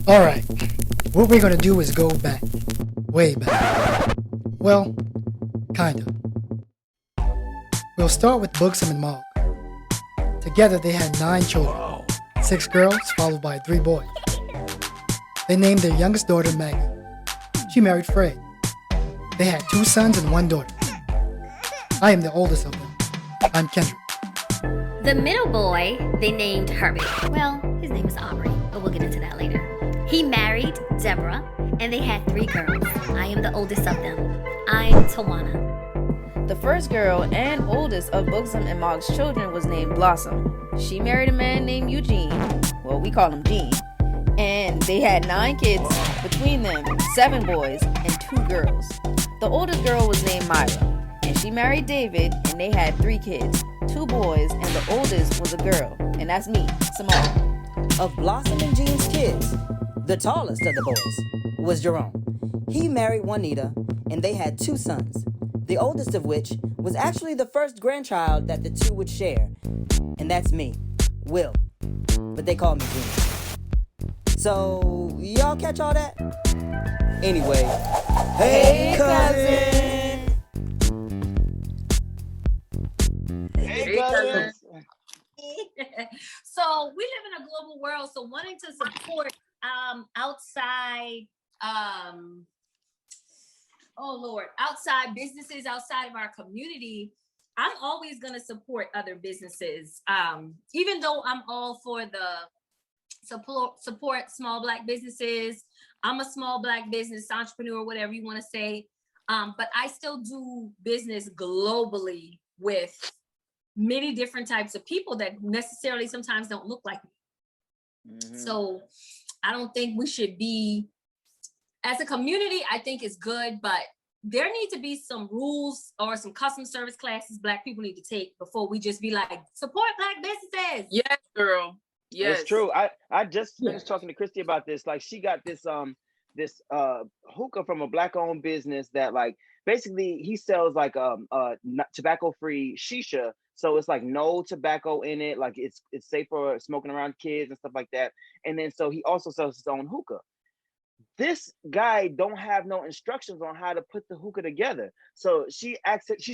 Alright, what we're gonna do is go back. Way back. Well, kinda. We'll start with Buxom and Mog. Together they had 9 children, 6 girls followed by 3 boys. They named their youngest daughter Maggie. She married Fred. They had 2 sons and 1 daughter. I am the oldest of them. I'm Kendrick. The middle boy, they named Herbie. Well, his name is Aubrey, but we'll get into that later. He married Deborah, and they had 3 girls. I am the oldest of them. I'm Tawana. The first girl and oldest of Buxom and Mog's children was named Blossom. She married a man named Eugene. Well, we call him Gene. And they had 9 kids between them, 7 boys and 2 girls. The oldest girl was named Myra, and she married David, and they had 3 kids, 2 boys, and the oldest was a girl, and that's me, Simone. Of Blossom and Gene's kids, the tallest of the boys was Jerome. He married Juanita, and they had 2 sons, the oldest of which was actually the first grandchild that the 2 would share, and that's me, Will, but they call me Gene. So, y'all catch all that? Anyway, hey cousin! Hey, cousins. So we live in a global world, so wanting to support outside outside businesses outside of our community, I'm always going to support other businesses. Even though I'm all for the support small Black businesses, I'm a small Black business entrepreneur, whatever you want to say. But I still do business globally with many different types of people that necessarily sometimes don't look like me. Mm-hmm. So I don't think we should be, as a community, I think it's good, but there need to be some rules or some customer service classes Black people need to take before we just be like, support Black businesses. Yes, girl. Yes. It's true. I just finished talking to Christy about this. Like, she got this hookah from a Black owned business that, like, basically he sells like tobacco free shisha. So it's like no tobacco in it. Like it's safe for smoking around kids and stuff like that. And then so he also sells his own hookah. This guy don't have no instructions on how to put the hookah together. So she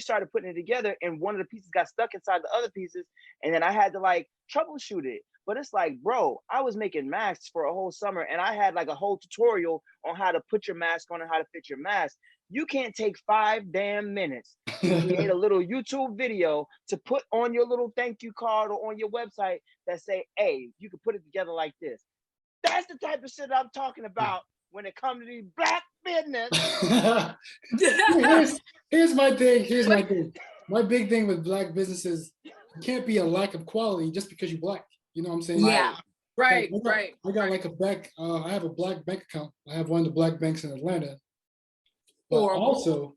started putting it together, and one of the pieces got stuck inside the other pieces. And then I had to like troubleshoot it. But it's like, bro, I was making masks for a whole summer, and I had like a whole tutorial on how to put your mask on and how to fit your mask. You can't take 5 damn minutes to create a little YouTube video to put on your little thank you card or on your website that say, hey, you can put it together like this. That's the type of shit I'm talking about when it comes to these Black business. Here's my thing. My big thing with Black businesses, it can't be a lack of quality just because you're Black. You know what I'm saying? Yeah. Right, like, right. I got like I have a Black bank account. I have one of the Black banks in Atlanta. But also,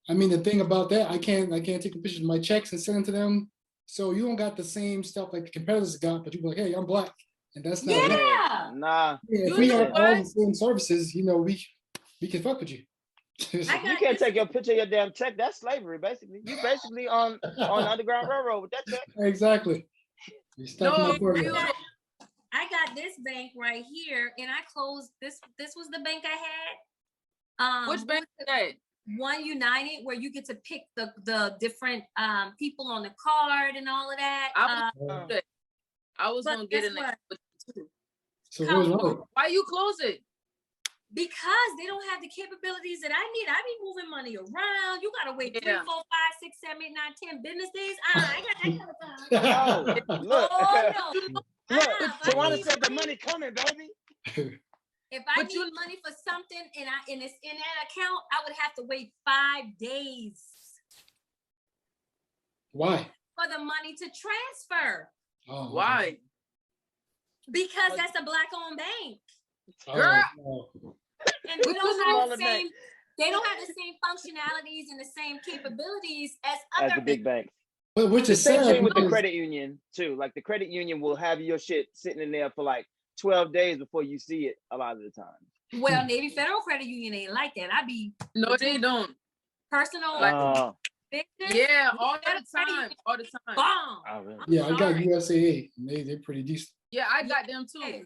I mean, the thing about that, I can't take the pictures of my checks and send them to them. So you don't got the same stuff like the competitors got, but you be like, hey, I'm Black. And that's not it. Nah. Yeah, if we have all the same services, you know, we can fuck with you. You can't take your picture of your damn check. That's slavery, basically. You basically on Underground Railroad with that check. Exactly. I got this bank right here, and I closed this. This was the bank I had. Which bank is that? One United, where you get to pick the different people on the card and all of that. I was gonna get in there. So what was wrong? Why you close it? Because they don't have the capabilities that I need. I be moving money around. You gotta wait 3, 4, 5, 6, 7, 8, 9, 10 business days. I got that kind of time. Look. Oh no. Look, Tawana said the money coming, baby. If I need money for something and it's in that account, I would have to wait 5 days. Why? For the money to transfer. Oh, why? Because that's a Black-owned bank. Girl. And they don't have the same. They don't have the same functionalities and the same capabilities as other the big banks. But which is same sad thing with the credit union too. Like the credit union will have your shit sitting in there for like 12 days before you see it a lot of the time. Well, Navy Federal Credit Union ain't like that. No, they don't. Personal business. Yeah, all the time. Bomb. Oh, really? Yeah, I got USAA. They're pretty decent. Yeah, I got them too.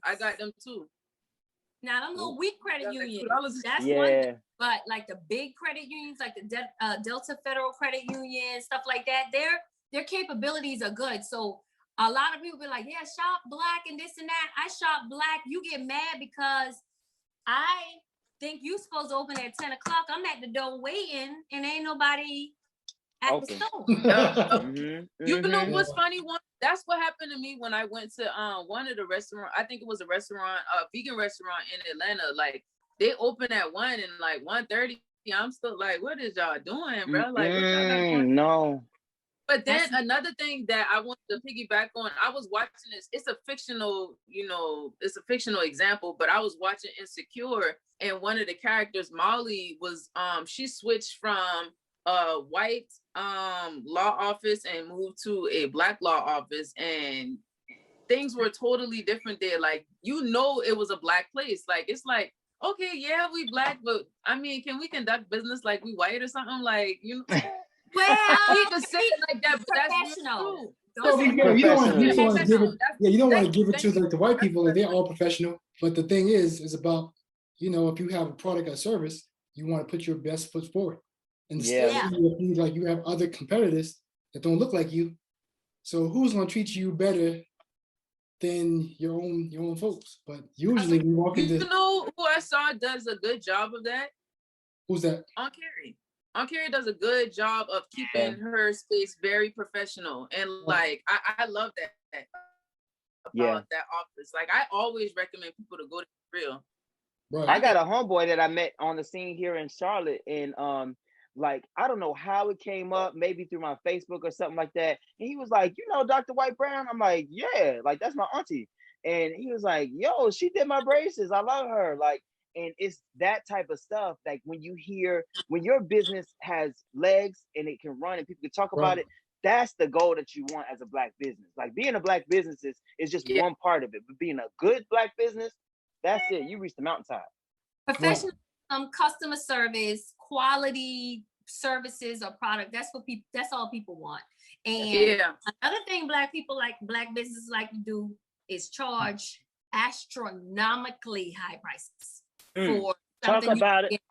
Now, them little weak credit Yeah, like unions, $2. that's one Yeah. thing. But like the big credit unions, like the Delta Federal Credit Union, stuff like that, their capabilities are good. So a lot of people be like, yeah, shop black and this and that. I shop black. You get mad because I think you supposed to open at 10 o'clock. I'm at the door waiting and ain't nobody at the Open. store. You know Mhm. what's funny? That's what happened to me when I went to one of the restaurant. I think it was a restaurant, a vegan restaurant in Atlanta. Like they open at 1 and like 1:30. I'm still like, what is y'all doing, bro? Like, what y'all got going? No. But then another thing that I wanted to piggyback on, I was watching this. It's a fictional, it's a fictional example, but I was watching Insecure, and one of the characters, Molly, was she switched from a white law office and moved to a black law office, and things were totally different there. Like, it was a black place. Like, it's like, okay, yeah, we black, but I mean, can we conduct business like we white or something? Like, Well, I hate to say it like that, but that's professional. true. Well, you don't want to give it. Yeah, you don't want to give it to Thank like the white people. Like they're all professional. But the thing is about if you have a product or service, you want to put your best foot forward. And Yeah. like you have other competitors that don't look like you. So who's going to treat you better than your own folks? But usually we walk into. You know who I saw does a good job of that? Who's that? Aunt Carrie. Aunt Carrie does a good job of keeping her space very professional, and like I love that about that office. Like I always recommend people to go to Real. Right. I got a homeboy that I met on the scene here in Charlotte, and like I don't know how it came up, maybe through my Facebook or something like that. And he was like, Dr. White Brown. I'm like, yeah, like that's my auntie. And he was like, yo, she did my braces. I love her. Like, and it's that type of stuff. Like when your business has legs and it can run and people can talk about it, that's the goal that you want as a black business. Like being a black business is just one part of it, but being a good black business, that's it. You reach the mountaintop. Professional customer service, quality services or product. That's all people want. And another thing black businesses like to do is charge astronomically high prices for something. Talk about it.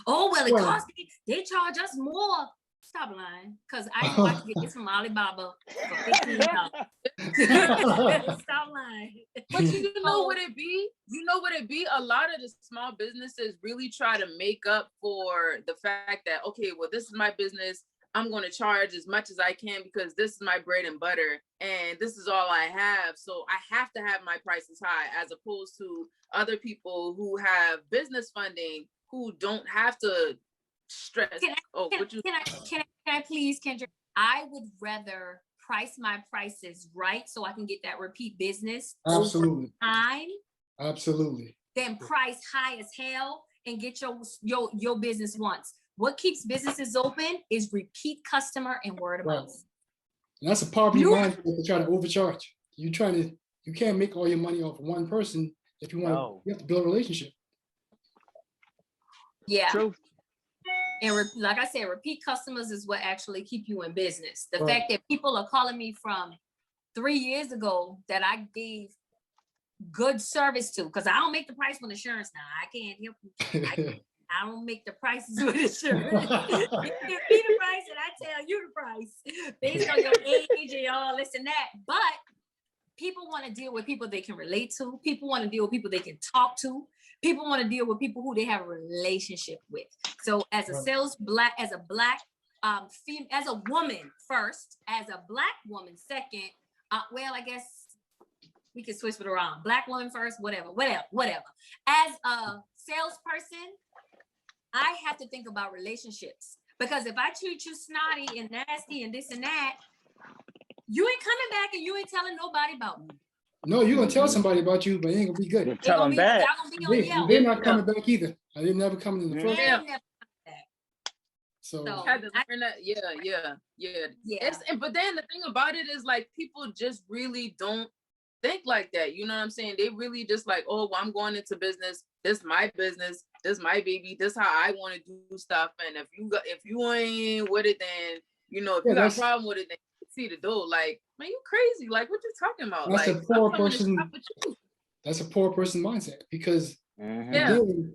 Oh, well, it costs me. They charge us more. Stop lying, because I know I can get this from Alibaba for $15. Stop lying. But you know what it be? A lot of the small businesses really try to make up for the fact that, okay, well, this is my business. I'm going to charge as much as I can because this is my bread and butter and this is all I have. So I have to have my prices high, as opposed to other people who have business funding who don't have to stress. Can I please, Kendra? I would rather price my prices right so I can get that repeat business Absolutely. over time. Absolutely. Than price high as hell and get your business once. What keeps businesses open is repeat customer and word of mouth. And that's a poverty mindset to try to overcharge. You can't make all your money off of one person if you want to. You have to build a relationship. Yeah. True. And like I said, repeat customers is what actually keep you in business. The fact that people are calling me from 3 years ago that I gave good service to, because I don't make the price with insurance now. I can't help you. I don't make the prices with insurance. You give me the price and I tell you the price based on your age and all this and that. But people want to deal with people they can relate to. People want to deal with people they can talk to. People want to deal with people who they have a relationship with. So as a as a woman first, as a black woman second, I guess we can switch it around. Black woman first, whatever. As a salesperson, I have to think about relationships, because if I treat you snotty and nasty and this and that, you ain't coming back and you ain't telling nobody about me. No, you're going to tell somebody about you, but it ain't going to be good. Tell them back. They're not coming back either. They're never coming in the first place. So I had to learn that. Yeah. But then the thing about it is, like, people just really don't think like that. You know what I'm saying? They really just like, oh, well, I'm going into business. This is my business. This is my baby. This is how I want to do stuff. And if you ain't with it, then if you got a problem with it, then see the door. Like, man, you crazy? Like, what you talking about? That's like, a poor person. That's a poor person mindset, because Ideally,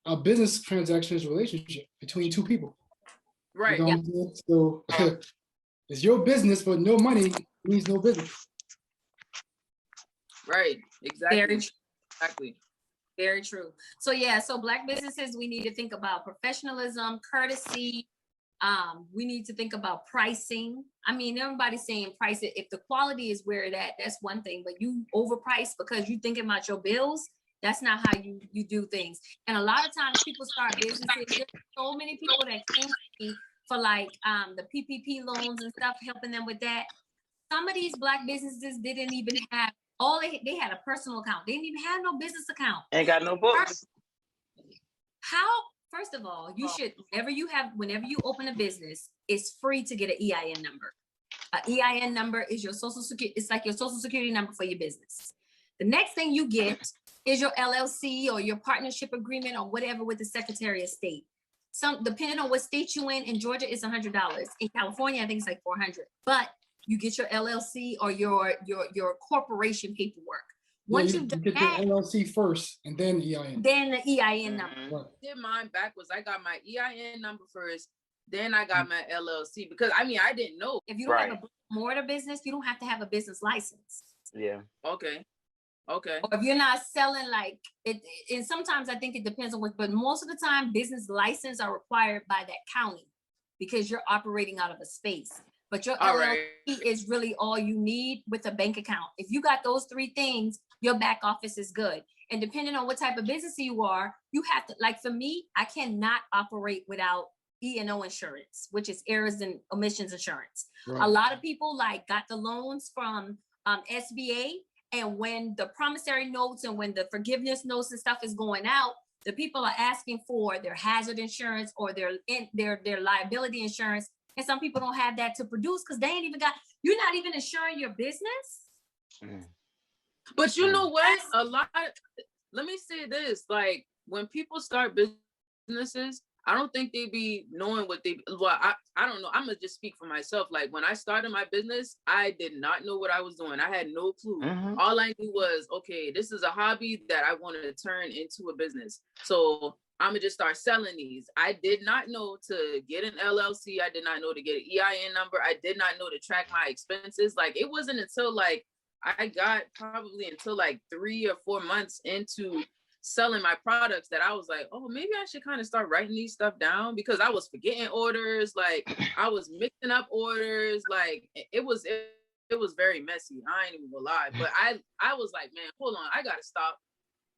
a business transaction is a relationship between two people. Right. You know what I'm saying? So it's your business, but no money means no business. Right. Exactly. Very true. Exactly. Very true. So yeah, so Black businesses, we need to think about professionalism, courtesy. We need to think about pricing. I mean, everybody's saying price it. If the quality is where that's one thing, but you overprice because you thinking about your bills, that's not how you do things. And a lot of times people start businesses. There's so many people that came to me for like the PPP loans and stuff, helping them with that. Some of these Black businesses didn't even have they had a personal account. They didn't even have no business account. Ain't got no books. First of all, you should, whenever you open a business, it's free to get an EIN number. An EIN number is your social security, it's like your social security number for your business. The next thing you get is your LLC or your partnership agreement or whatever with the Secretary of State. Depending on what state you in Georgia, it's $100. In California, I think it's like $400. But you get your LLC or your corporation paperwork. Once you get the LLC first and then EIN. Then the EIN number. Right. I did mine backwards. I got my EIN number first, then I got my LLC because I didn't know. If you don't have a mortar business, you don't have to have a business license. Yeah. Okay. Or if you're not selling like it, and sometimes I think it depends on but most of the time business license are required by that county because you're operating out of a space. But your LLC is really all you need with a bank account. If you got those three things, your back office is good. And depending on what type of business you are, you have to, like for me, I cannot operate without E&O insurance, which is errors and omissions insurance. Right. A lot of people like got the loans from SBA, and when the promissory notes and when the forgiveness notes and stuff is going out, the people are asking for their hazard insurance or their liability insurance. And some people don't have that to produce because they ain't even you're not even insuring your business. But you know what? Let me say this, like when people start businesses, I don't think they be knowing I don't know. I'm gonna just speak for myself. Like when I started my business, I did not know what I was doing. I had no clue. All I knew was, okay, this is a hobby that I wanted to turn into a business. So I'm gonna just start selling these. I did not know to get an LLC. I did not know to get an EIN number. I did not know to track my expenses. Like it wasn't until like I got probably until like 3 or 4 months into selling my products that I was like, oh, maybe I should kind of start writing these stuff down because I was forgetting orders. Like I was mixing up orders. Like it was very messy. I ain't even gonna lie. But I was like, man, hold on, I gotta stop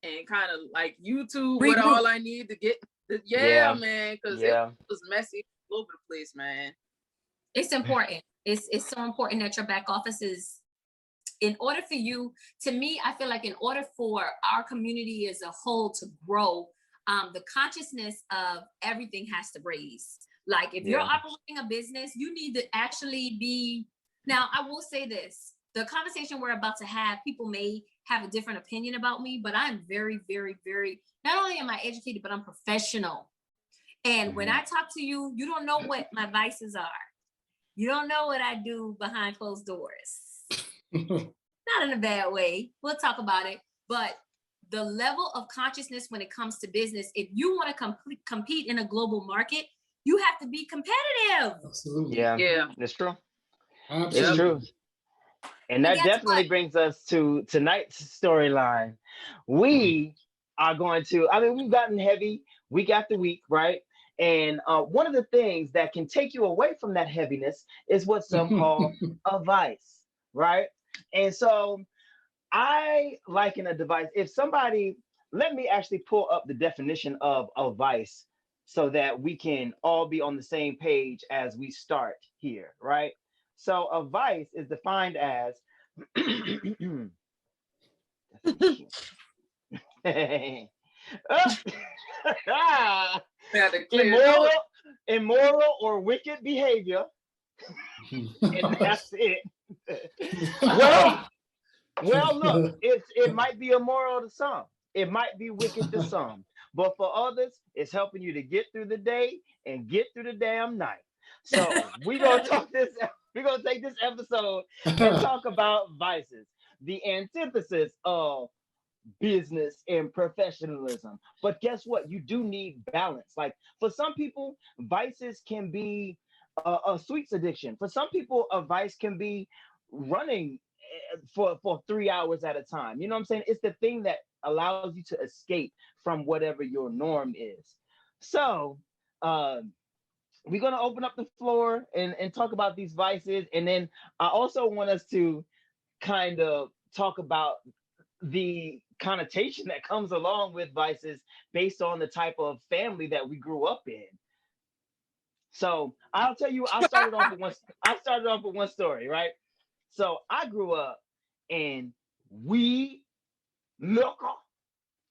and kind of like YouTube what all I need to get. Man, because it was messy all over the place, man. It's important. It's so important that your back office is, in order for you, to me, I feel like in order for our community as a whole to grow, the consciousness of everything has to raise. Like if you're operating a business, you need to actually be, now I will say this, the conversation we're about to have, people may have a different opinion about me, but I'm very, very, very, not only am I educated, but I'm professional. And when I talk to you, you don't know what my vices are. You don't know what I do behind closed doors. Not in a bad way. We'll talk about it. But the level of consciousness when it comes to business, if you want to compete in a global market, you have to be competitive. Absolutely. Yeah. That's true. Absolutely. It's true. And that definitely brings us to tonight's storyline. We are going to, we've gotten heavy week after week, right? And one of the things that can take you away from that heaviness is what some call a vice, right? And so I liken a device. If somebody, let me actually pull up the definition of a vice so that we can all be on the same page as we start here, right? So a vice is defined as immoral or wicked behavior. And that's it. Well, look, it might be immoral to some. It might be wicked to some. But for others, it's helping you to get through the day and get through the damn night. So we're gonna take this episode and talk about vices, the antithesis of business and professionalism. But guess what? You do need balance. Like for some people, vices can be a sweets addiction. For some people, a vice can be running for 3 hours at a time. You know what I'm saying? It's the thing that allows you to escape from whatever your norm is. So, we're going to open up the floor and talk about these vices. And then I also want us to kind of talk about the connotation that comes along with vices based on the type of family that we grew up in. So I'll tell you, I started off with one story, right? So I grew up and we liquor,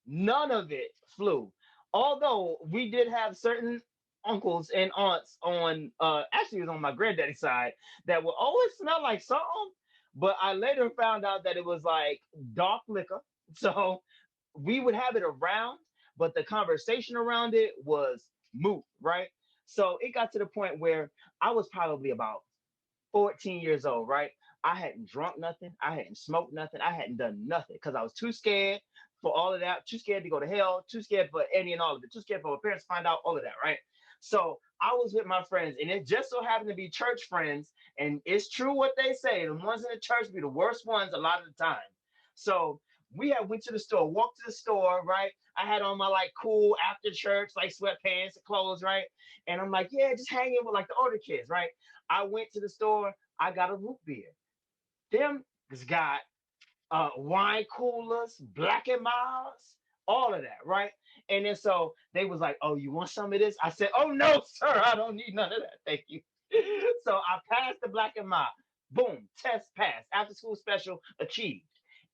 none of it flew. Although we did have certain uncles and aunts on actually it was on my granddaddy's side that would always smell like something, but I later found out that it was like dark liquor. So we would have it around, but the conversation around it was moot, right? So it got to the point where I was probably about 14 years old, right? I hadn't drunk nothing. I hadn't smoked nothing. I hadn't done nothing because I was too scared for all of that, too scared to go to hell, too scared for any and all of it, too scared for my parents to find out all of that, right? So I was with my friends, and it just so happened to be church friends. And it's true what they say. The ones in the church be the worst ones a lot of the time. So we had went to the store, walked to the store, right? I had on my like cool after church, like sweatpants and clothes, right? And I'm like, yeah, just hanging with like the older kids, right? I went to the store, I got a root beer. Them got wine coolers, Black and Miles, all of that, right? And then so they was like, oh, you want some of this? I said, oh no, sir, I don't need none of that. Thank you. So I passed the Black and Mild. Boom, test passed. After school special achieved.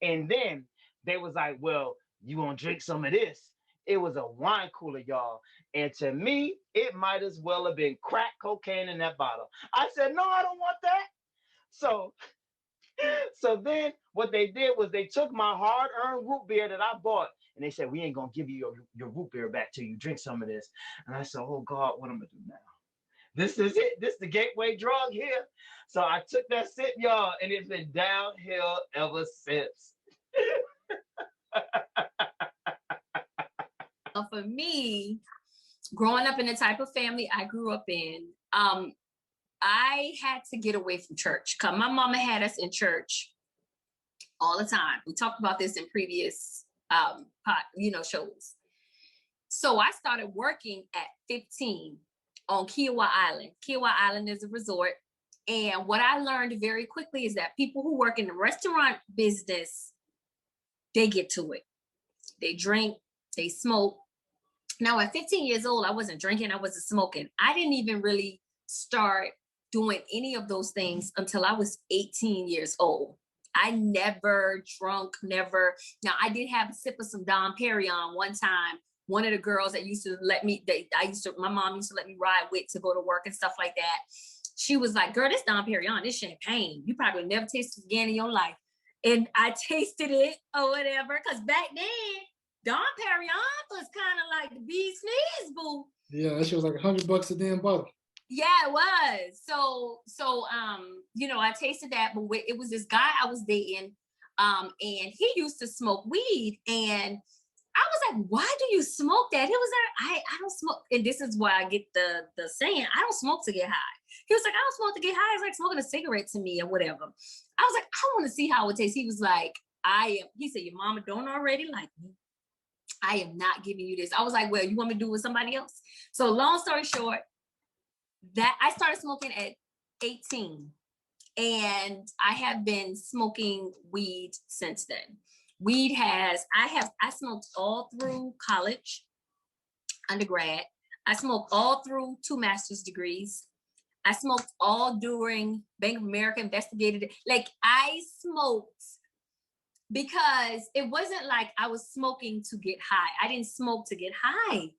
And then they was like, well, you gonna drink some of this? It was a wine cooler, y'all. And to me, it might as well have been crack cocaine in that bottle. I said, no, I don't want that. So then what they did was they took my hard-earned root beer that I bought, and they said, we ain't gonna give you your root beer back till you drink some of this. And I said, oh God, what am I gonna do now? This is it. This is the gateway drug here. So I took that sip, y'all, and it's been downhill ever since. For me, growing up in the type of family I grew up in, I had to get away from church because my mama had us in church all the time. We talked about this in previous shows. So I started working at 15 on Kiowa Island. Kiowa Island is a resort. And what I learned very quickly is that people who work in the restaurant business, they get to it. They drink, they smoke. Now at 15 years old, I wasn't drinking, I wasn't smoking. I didn't even really start doing any of those things until I was 18 years old. I never drunk, never. Now I did have a sip of some Dom Perignon one time. One of the girls that used to let me, my mom used to let me ride with to go to work and stuff like that. She was like, girl, this Dom Perignon, this champagne. You probably never tasted it again in your life. And I tasted it or whatever. Cause back then, Dom Perignon was kind of like the bee's knees, boo. Yeah, that shit was like $100 a damn bottle. Yeah, it was. So I tasted that, but it was this guy I was dating, and he used to smoke weed, and I was like, why do you smoke that? He was like, I don't smoke, and this is why I get the saying, I don't smoke to get high. He was like, I don't smoke to get high. It's like smoking a cigarette to me or whatever. I was like, I want to see how it tastes. He was like, he said, your mama don't already like me. I am not giving you this. I was like, well, you want me to do it with somebody else? So long story short, that I started smoking at 18, and I have been smoking weed since then. I smoked all through college, undergrad. I smoked all through 2 master's degrees. I smoked all during Bank of America investigated it. Like I smoked because it wasn't like I was smoking to get high. I didn't smoke to get high.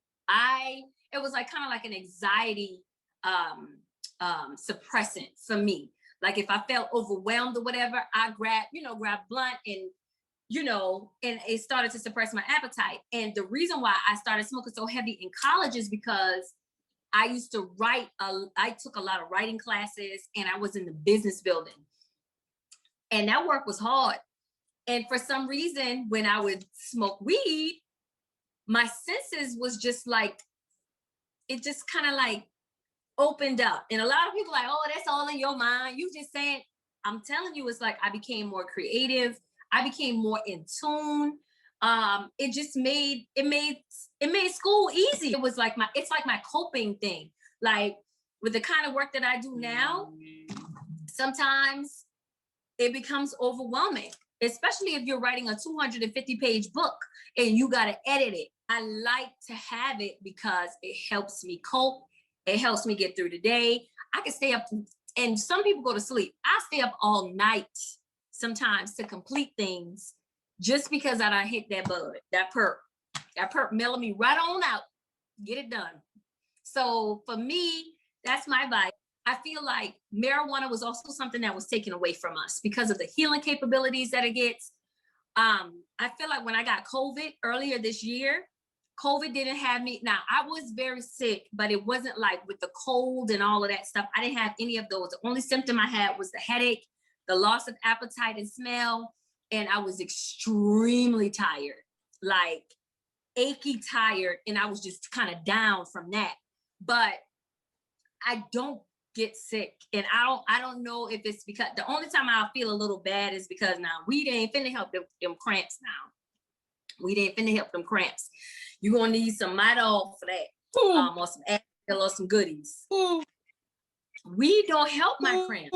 It was like kind of like an anxiety suppressant for me. Like if I felt overwhelmed or whatever, I grab blunt and it started to suppress my appetite. And the reason why I started smoking so heavy in college is because I used to write. I took a lot of writing classes, and I was in the business building, and that work was hard. And for some reason, when I would smoke weed, my senses was just like, it just kind of like opened up. And a lot of people like, oh, that's all in your mind. You just saying, I'm telling you, it's like I became more creative. I became more in tune. It just made school easy. It was like it's like my coping thing. Like with the kind of work that I do now, sometimes it becomes overwhelming, especially if you're writing a 250-page book and you got to edit it. I like to have it because it helps me cope. It helps me get through the day. I can stay up, and some people go to sleep. I stay up all night sometimes to complete things just because I done hit that bud, that perp. That perp mellow me right on out. Get it done. So for me, that's my vibe. I feel like marijuana was also something that was taken away from us because of the healing capabilities that it gets. I feel like when I got COVID earlier this year, COVID didn't have me. Now, I was very sick, but it wasn't like with the cold and all of that stuff. I didn't have any of those. The only symptom I had was the headache, the loss of appetite and smell, and I was extremely tired, like achy tired, and I was just kind of down from that. But I don't get sick, and I don't know if it's because the only time I'll feel a little bad is because now weed ain't finna help them cramps now. Weed ain't finna help them cramps. You're gonna need some Midol for that, or some Advil or some goodies. Weed don't help my cramps.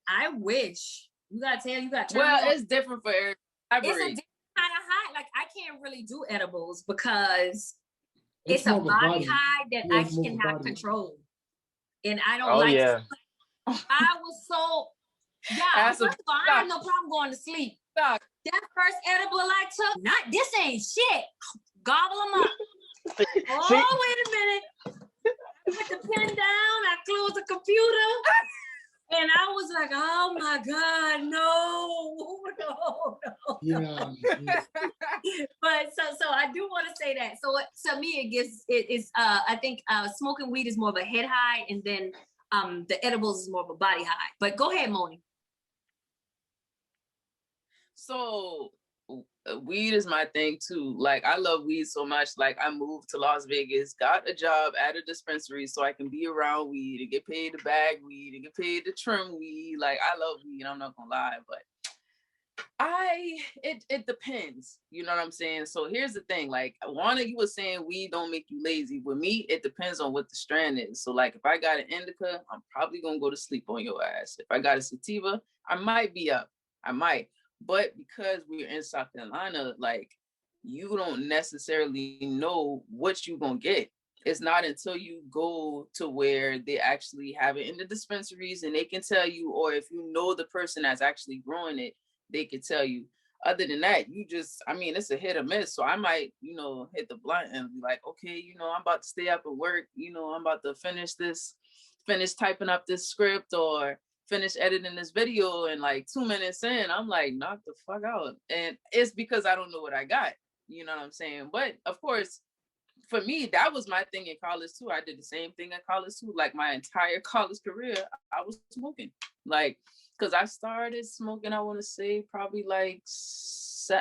I wish. You gotta turn well, it's different for everybody. It's a different kind of high. Like I can't really do edibles because it's a body high that I cannot control. And I don't like yeah. I was so first of all, I have no problem going to sleep. That first edible I took, this ain't shit. Gobble them up. Oh, wait a minute. I put the pen down, I closed the computer, and I was like, oh my God, no. Yeah. But so I do want to say that. So to me, I think smoking weed is more of a head high, and then the edibles is more of a body high. But go ahead, Moni. So weed is my thing too. Like I love weed so much. Like I moved to Las Vegas, got a job at a dispensary so I can be around weed and get paid to bag weed and get paid to trim weed. Like I love weed, I'm not gonna lie, but it depends. You know what I'm saying? So here's the thing. Like Wanda, you were saying weed don't make you lazy. With me, it depends on what the strand is. So like if I got an indica, I'm probably gonna go to sleep on your ass. If I got a sativa, I might be up. I might. But because we're in South Carolina, like you don't necessarily know what you're gonna get. It's not until you go to where they actually have it in the dispensaries and they can tell you, or if you know the person that's actually growing it, they can tell you. Other than that, it's a hit or miss. So I might, hit the blunt and be like, okay, I'm about to stay up and work. I'm about to finish typing up this script or finish editing this video, and like 2 minutes in, I'm like, knock the fuck out. And it's because I don't know what I got. You know what I'm saying? But of course, for me, that was my thing in college too. I did the same thing in college too. Like my entire college career, I was smoking. Like, because I started smoking, I want to say probably like,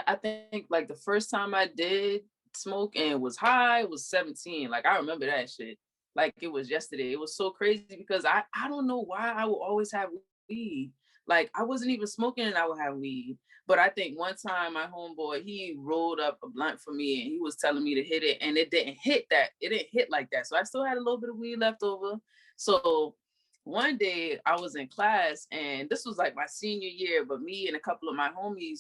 I think like the first time I did smoke and was high was 17. Like I remember that shit. Like it was yesterday. It was so crazy because I don't know why I will always have weed. Like I wasn't even smoking and I would have weed. But I think one time my homeboy, he rolled up a blunt for me and he was telling me to hit it, and it didn't hit that. It didn't hit like that. So I still had a little bit of weed left over. So one day I was in class, and this was like my senior year, but me and a couple of my homies,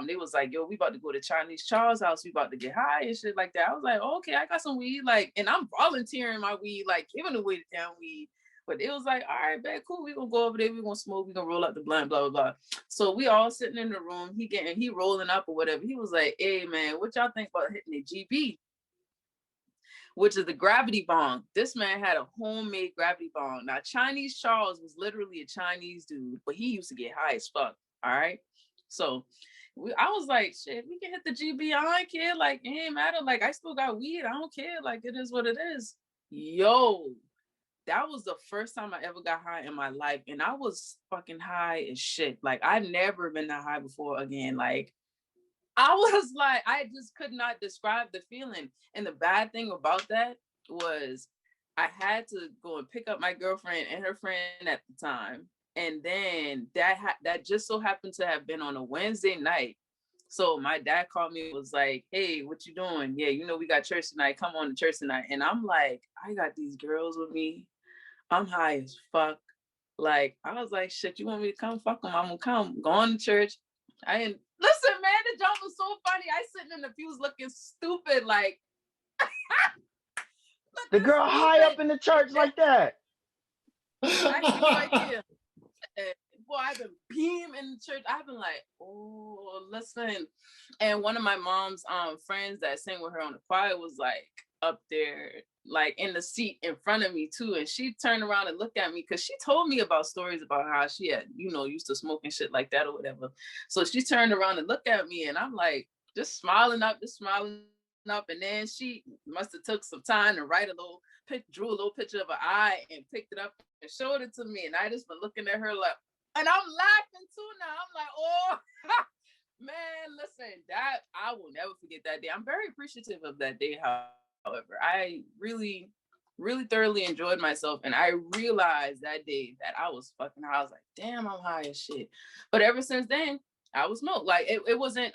they was like, yo, we about to go to Chinese Charles' house. We about to get high and shit like that. I was like, oh, okay, I got some weed. Like, and I'm volunteering my weed, like giving away the damn weed. But it was like, all right, man, cool. We gonna go over there. We gonna smoke. We gonna roll up the blunt, blah, blah, blah. So we all sitting in the room. He rolling up or whatever. He was like, hey, man, what y'all think about hitting the GB? Which is the gravity bong. This man had a homemade gravity bong. Now, Chinese Charles was literally a Chinese dude, but he used to get high as fuck, all right? So I was like, shit, we can hit the GB. I don't care. Like, it ain't matter. Like, I still got weed. I don't care. Like, it is what it is. Yo, that was the first time I ever got high in my life. And I was fucking high as shit. Like, I've never been that high before again. Like, I was like, I just could not describe the feeling. And the bad thing about that was I had to go and pick up my girlfriend and her friend at the time. And then that just so happened to have been on a Wednesday night. So my dad called me, was like, hey, what you doing? Yeah, you know, we got church tonight. Come on to church tonight. And I'm like, I got these girls with me. I'm high as fuck. Like, I was like, shit, you want me to come? Fuck them. I'm gonna come. Going to church. I didn't listen, man. The joke was so funny. I sitting in the pews looking stupid, like The girl high up in the church like that. I have no idea. Boy, I've been beaming in the church. I've been like, oh, listen. And one of my mom's friends that sang with her on the choir was like up there, like in the seat in front of me too. And she turned around and looked at me because she told me about stories about how she had, you know, used to smoke and shit like that or whatever. So she turned around and looked at me, and I'm like, just smiling up. And then she must have took some time to write drew a little picture of an eye and picked it up and showed it to me. And I just been looking at her like, and I'm laughing too now. I'm like, oh, man, listen, that I will never forget that day. I'm very appreciative of that day. However, I really, really thoroughly enjoyed myself. And I realized that day that I was fucking high. I was like, damn, I'm high as shit. But ever since then, I would smoke. Like it wasn't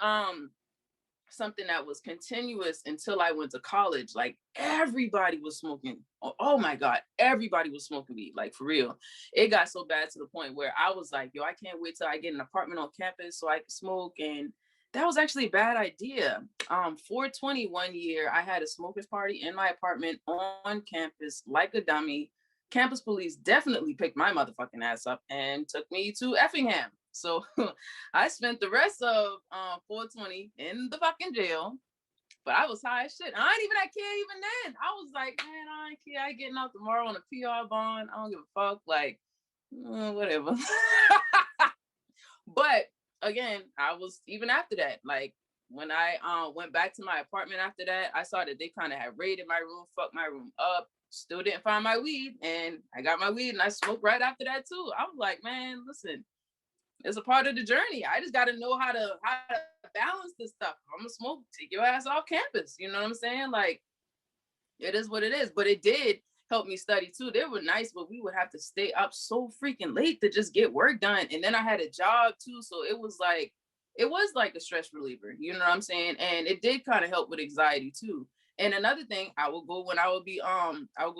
something that was continuous until I went to college. Like everybody was smoking. Oh my God, everybody was smoking weed, like for real. It got so bad to the point where I was like, yo, I can't wait till I get an apartment on campus so I can smoke. And that was actually a bad idea. 420 one year, I had a smokers party in my apartment on campus like a dummy. Campus police definitely picked my motherfucking ass up and took me to Effingham. So I spent the rest of 420 in the fucking jail, but I was high as shit. I ain't even that kid even then. I was like, man, I ain't care. I ain't getting out tomorrow on a PR bond. I don't give a fuck. Like, whatever. But again, I was even after that. Like when I went back to my apartment after that, I saw that they kind of had raided my room, fucked my room up. Still didn't find my weed, and I got my weed and I smoked right after that too. I was like, man, listen. It's a part of the journey. I just got to know how to balance this stuff. I'm gonna smoke, take your ass off campus. You know what I'm saying? Like, it is what it is. But it did help me study too. They were nice, but we would have to stay up so freaking late to just get work done. And then I had a job too, so it was like a stress reliever. You know what I'm saying? And it did kind of help with anxiety too. And another thing, I would go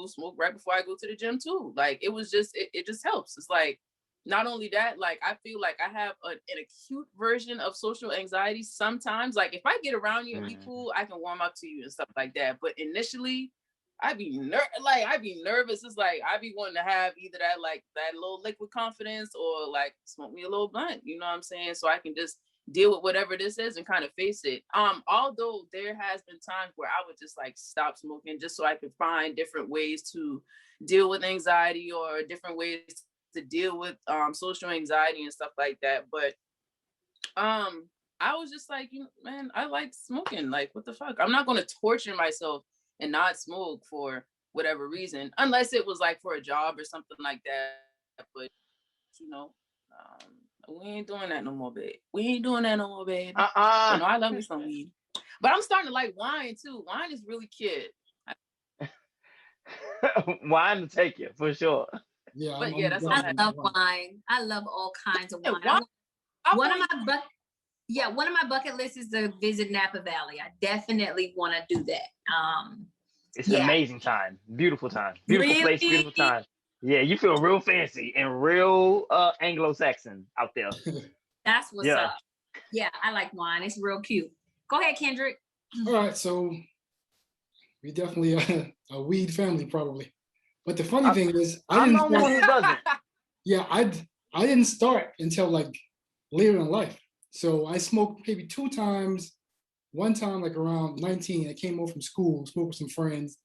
smoke right before I go to the gym too. Like it was just it just helps. It's like, not only that, like I feel like I have an acute version of social anxiety sometimes. Like if I get around you and be cool, I can warm up to you and stuff like that. But initially, I'd be nervous. It's like I'd be wanting to have either that little liquid confidence or like smoke me a little blunt. You know what I'm saying? So I can just deal with whatever this is and kind of face it. Although there has been times where I would just like stop smoking just so I could find different ways to deal with anxiety or different ways to deal with social anxiety and stuff like that. But I was just like, man, I like smoking. Like, what the fuck? I'm not going to torture myself and not smoke for whatever reason, unless it was like for a job or something like that. But we ain't doing that no more, babe. We ain't doing that no more, babe. I love me some weed, but I'm starting to like wine too. Wine is really cute. Wine to take you for sure. Yeah, but yeah, that's all I love wine. I love all kinds of wine. One of my bucket lists is to visit Napa Valley. I definitely want to do that. It's an amazing time, beautiful time, beautiful place, beautiful time. Yeah, you feel real fancy and real Anglo-Saxon out there. That's what's up. Yeah, I like wine. It's real cute. Go ahead, Kendrick. All right, so we definitely a weed family probably. But the funny thing is, I didn't start until like later in life. So I smoked maybe 2 times. One time, like around 19, I came home from school, smoked with some friends,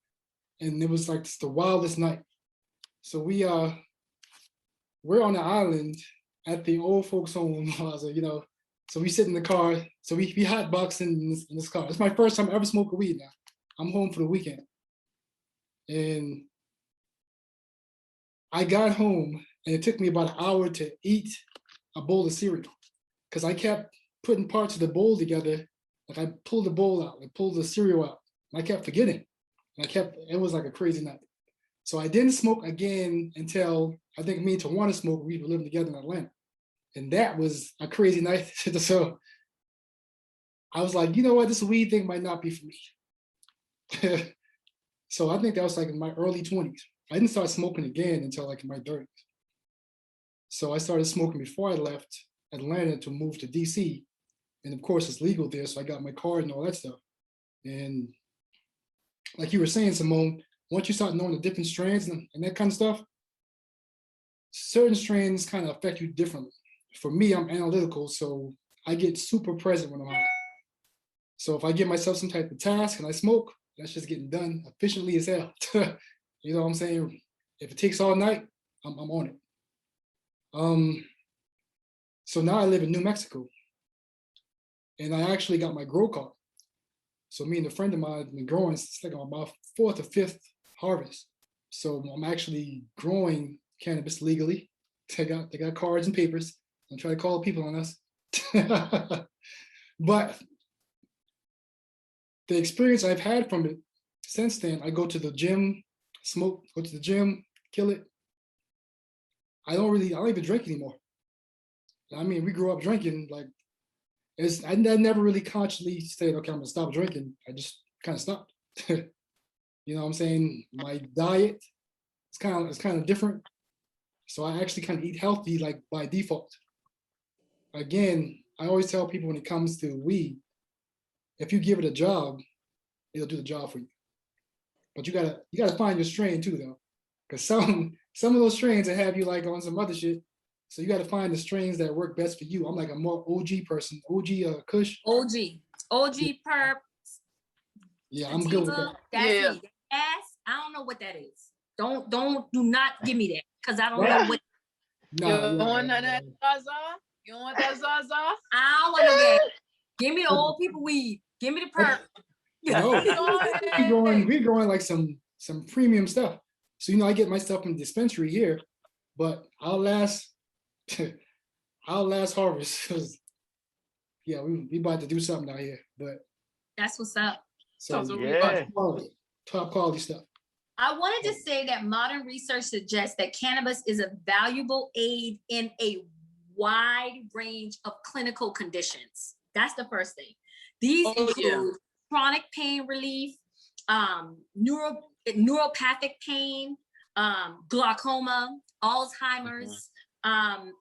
and it was like just the wildest night. So we're on the island at the old folks' home. So we sit in the car. So we hotboxing in this car. It's my first time ever smoking weed now. I'm home for the weekend, and I got home and it took me about an hour to eat a bowl of cereal because I kept putting parts of the bowl together. Like I pulled the bowl out, I pulled the cereal out, and I kept forgetting. And it was like a crazy night. So I didn't smoke again until I think me and Tawana smoked. We were living together in Atlanta. And that was a crazy night. So I was like, you know what, this weed thing might not be for me. So I think that was like in my early 20s. I didn't start smoking again until like in my 30s. So I started smoking before I left Atlanta to move to DC. And of course it's legal there, so I got my card and all that stuff. And like you were saying, Simone, once you start knowing the different strands and that kind of stuff, certain strands kind of affect you differently. For me, I'm analytical, so I get super present when I'm high. So if I give myself some type of task and I smoke, that's just getting done efficiently as hell. You know what I'm saying? If it takes all night, I'm on it. So now I live in New Mexico, and I actually got my grow card. So me and a friend of mine have been growing, it's like about 4th or 5th harvest. So I'm actually growing cannabis legally. They got cards and papers. Don't try to call people on us. But the experience I've had from it since then, I go to the gym, smoke, go to the gym, kill it. I don't even drink anymore. I mean, we grew up drinking, like, I never really consciously said, okay, I'm gonna stop drinking. I just kind of stopped. You know what I'm saying? My diet, it's kind of different. So I actually kind of eat healthy, like by default. Again, I always tell people when it comes to weed, if you give it a job, it'll do the job for you. But you gotta find your strain too, though, because some of those strains that have you like on some other shit. So you got to find the strains that work best for you. I'm like a more OG person, OG Kush. OG perp. Yeah, I'm good with that. That's me. Ass, I don't know what that is. Do not give me that, because I don't know what. You don't want that Zaza? You don't want that Zaza? I don't want that. Give me the old people weed. Give me the perp. No, we're growing like some premium stuff. So I get my stuff in the dispensary here, but I'll last harvest. Yeah, we about to do something out here, but that's what's up. So yeah, top quality stuff. I wanted to say that modern research suggests that cannabis is a valuable aid in a wide range of clinical conditions. That's the first thing. These include chronic pain relief, neuropathic pain, glaucoma, Alzheimer's.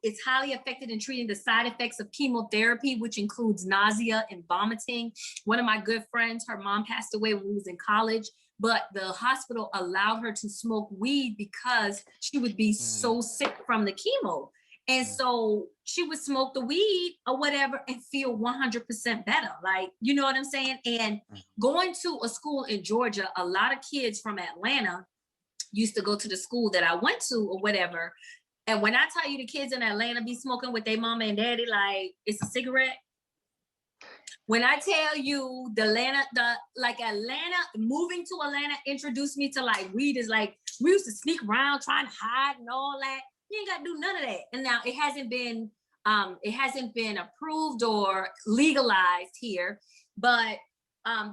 It's highly effective in treating the side effects of chemotherapy, which includes nausea and vomiting. One of my good friends, her mom passed away when we was in college, but the hospital allowed her to smoke weed because she would be so sick from the chemo. And so she would smoke the weed or whatever and feel 100% better. Like, you know what I'm saying? And going to a school in Georgia, a lot of kids from Atlanta used to go to the school that I went to or whatever. And when I tell you the kids in Atlanta be smoking with their mama and daddy, like it's a cigarette. When I tell you Atlanta, moving to Atlanta introduced me to like weed is like, we used to sneak around trying to hide and all that. You ain't got to do none of that. And now it hasn't been approved or legalized here, but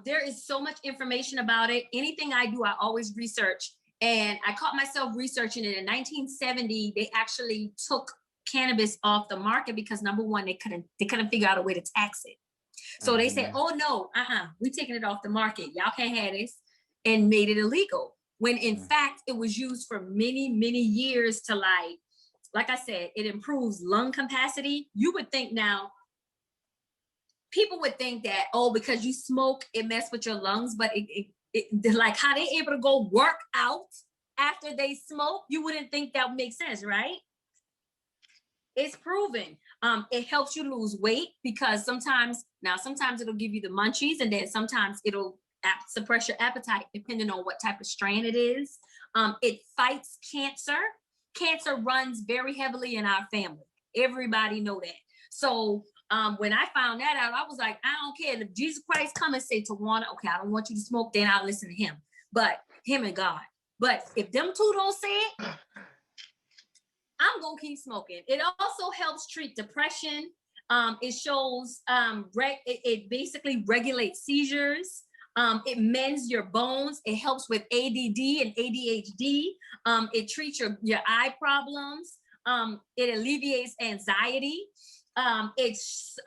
there is so much information about it. Anything I do, I always research. And I caught myself researching it in 1970. They actually took cannabis off the market because number one, they couldn't figure out a way to tax it. So they said, oh no, we're taking it off the market. Y'all can't have this, and made it illegal. When in fact, it was used for many, many years to like I said, it improves lung capacity. You would think now, people would think that, oh, because you smoke, it messes with your lungs, but it like how they able to go work out after they smoke, you wouldn't think that would make sense, right? It's proven. It helps you lose weight because sometimes it'll give you the munchies, and then sometimes it'll suppress your appetite depending on what type of strain it is. It fights cancer. Cancer runs very heavily in our family. Everybody know that. So when I found that out, I was like, I don't care. If Jesus Christ come and say to Tawana, okay, I don't want you to smoke, then I'll listen to him. But him and God. But if them two don't say it, I'm gonna keep smoking. It also helps treat depression. It shows it basically regulates seizures. It mends your bones. It helps with ADD and ADHD. It treats your eye problems. It alleviates anxiety. It's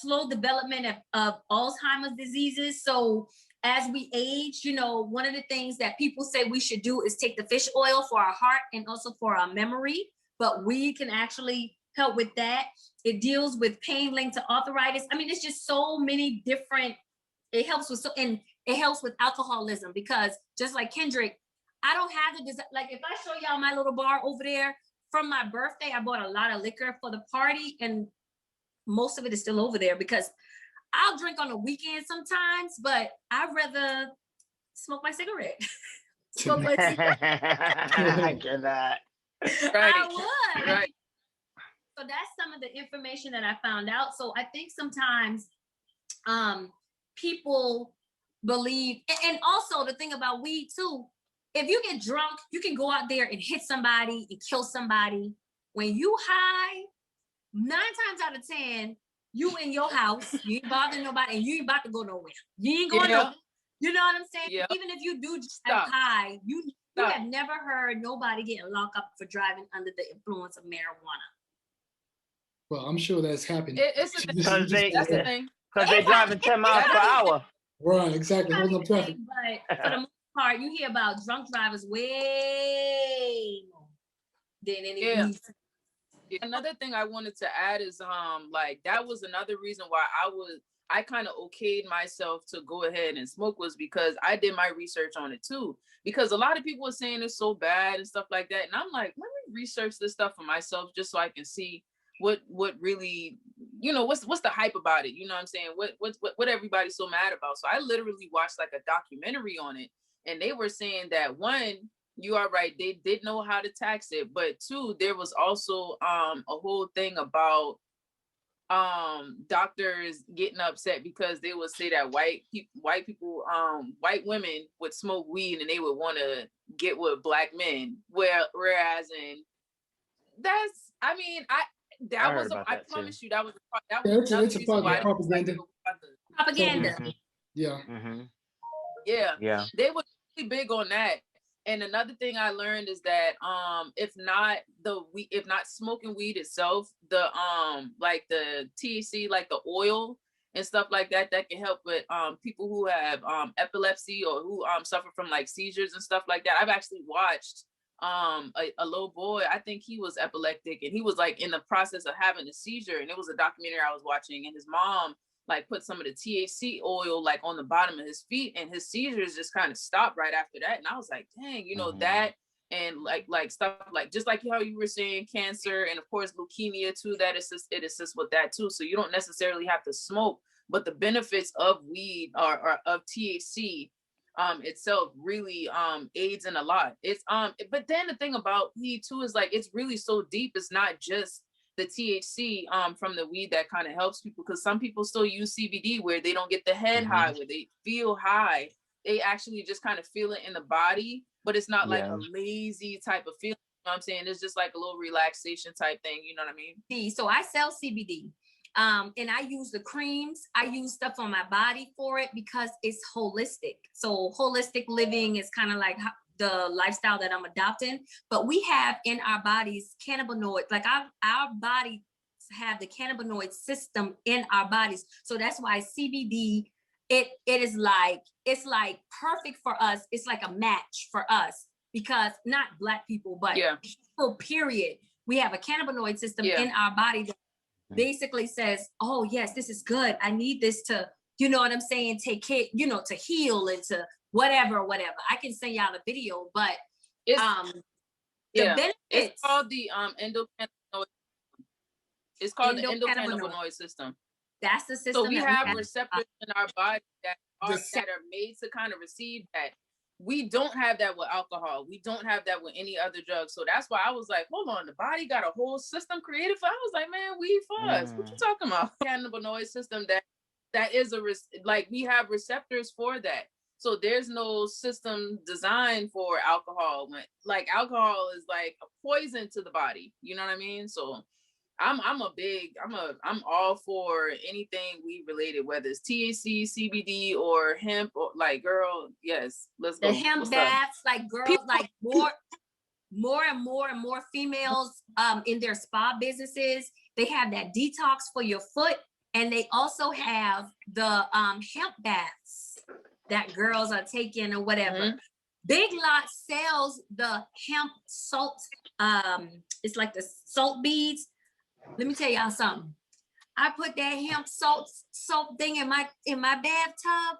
slow development of Alzheimer's diseases. So as we age, you know, one of the things that people say we should do is take the fish oil for our heart and also for our memory. But weed can actually help with that. It deals with pain linked to arthritis. I mean, it's just so many different. It helps with and it helps with alcoholism, because just like Kendrick, I don't have the desire. Like if I show y'all my little bar over there from my birthday, I bought a lot of liquor for the party, and most of it is still over there because I'll drink on the weekend sometimes, but I'd rather smoke my cigarette. Smoke my cigarette. I cannot. Right. I would. Right. So that's some of the information that I found out. So I think sometimes people believe, and also the thing about weed too, if you get drunk, you can go out there and hit somebody and kill somebody. When you high, 9 times out of 10, you in your house, you ain't bothering nobody, and you ain't about to go nowhere. You ain't going nowhere. You know what I'm saying? Yeah. Even if you do drive high, you have never heard nobody getting locked up for driving under the influence of marijuana. Well, I'm sure that's happening. It's a Because that's the thing. they driving 10 miles per hour. Right, exactly. Holding up traffic. But for the most part, you hear about drunk drivers way more than any. Another thing I wanted to add is like that was another reason why I kind of okayed myself to go ahead and smoke, was because I did my research on it too. Because a lot of people were saying it's so bad and stuff like that. And I'm like, let me research this stuff for myself just so I can see what really, you know, what's the hype about it? You know what I'm saying? What everybody's so mad about. So I literally watched like a documentary on it, and they were saying that, one, you are right, they did know how to tax it, but two, there was also a whole thing about doctors getting upset because they would say that white white women would smoke weed and they would want to get with black men, whereas I promise you that was it's a part of propaganda. Propaganda. Yeah. Mm-hmm. Yeah. They were really big on that. And another thing I learned is that if not smoking weed itself, the like the THC, like the oil and stuff like that can help with people who have epilepsy or who suffer from like seizures and stuff like that. I've actually watched a little boy, I think he was epileptic, and he was like in the process of having a seizure, and it was a documentary I was watching, and his mom like put some of the THC oil like on the bottom of his feet, and his seizures just kind of stopped right after that. And I was like, dang, you know, that and like stuff like just like how you were saying, cancer and of course leukemia too, it assists with that too. So you don't necessarily have to smoke, but the benefits of weed or of THC itself really aids in a lot. It's but then the thing about weed too is like it's really so deep. It's not just the THC from the weed that kind of helps people, because some people still use CBD where they don't get the head high, where they feel high. They actually just kind of feel it in the body, but it's not like a lazy type of feeling. You know what I'm saying? It's just like a little relaxation type thing. You know what I mean? So I sell CBD. And I use the creams. I use stuff on my body for it because it's holistic. So holistic living is kind of like the lifestyle that I'm adopting. But we have in our bodies cannabinoids, like our bodies have the cannabinoid system in our bodies. So that's why CBD, it's like perfect for us. It's like a match for us, because not Black people, but people, period. We have a cannabinoid system in our body that basically says, oh yes, this is good. I need this to, you know what I'm saying, take care, you know, to heal and to whatever. I can send y'all a video, but the benefits. It's called the endocannabinoid. It's called the endocannabinoid system. That's the system. So we have receptors in our body that are made to kind of receive that. We don't have that with alcohol. We don't have that with any other drug. So that's why I was like, hold on, the body got a whole system created for. I was like, man, weed for us. What you talking about? Cannabinoid system that is like we have receptors for that. So there's no system designed for alcohol. When like alcohol is like a poison to the body. You know what I mean? So I'm all for anything weed related, whether it's THC, CBD, or hemp, or like, girl, yes, let's go. The hemp baths, like girls, like more and more females in their spa businesses, they have that detox for your foot, and they also have the hemp baths that girls are taking or whatever. Mm-hmm. Big Lot sells the hemp salt. It's like the salt beads. Let me tell y'all something. I put that hemp salt thing in my bathtub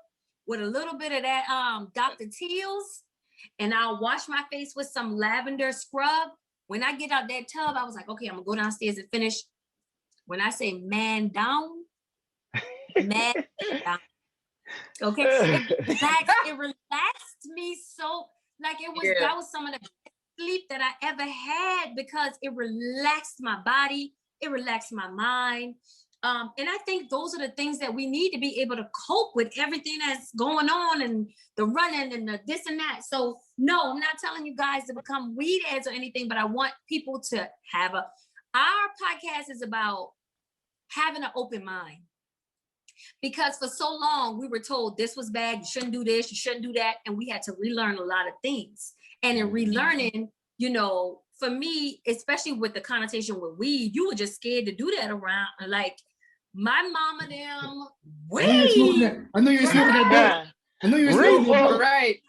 with a little bit of that Dr. Teal's, and I'll wash my face with some lavender scrub. When I get out that tub, I was like, okay, I'm gonna go downstairs and finish. When I say man down, man down. Okay, it relaxed me so, like it was, that was some of the best sleep that I ever had, because it relaxed my body, it relaxed my mind. And I think those are the things that we need to be able to cope with everything that's going on, and the running and the this and that. So no, I'm not telling you guys to become weed heads or anything, but I want people to have our podcast is about having an open mind. Because for so long we were told this was bad, you shouldn't do this, you shouldn't do that. And we had to relearn a lot of things. And in relearning, you know, for me, especially with the connotation with weed, you were just scared to do that around. Like my mama, them, weed. I know you're smoking that dope. I know you're smoking that dope. Right.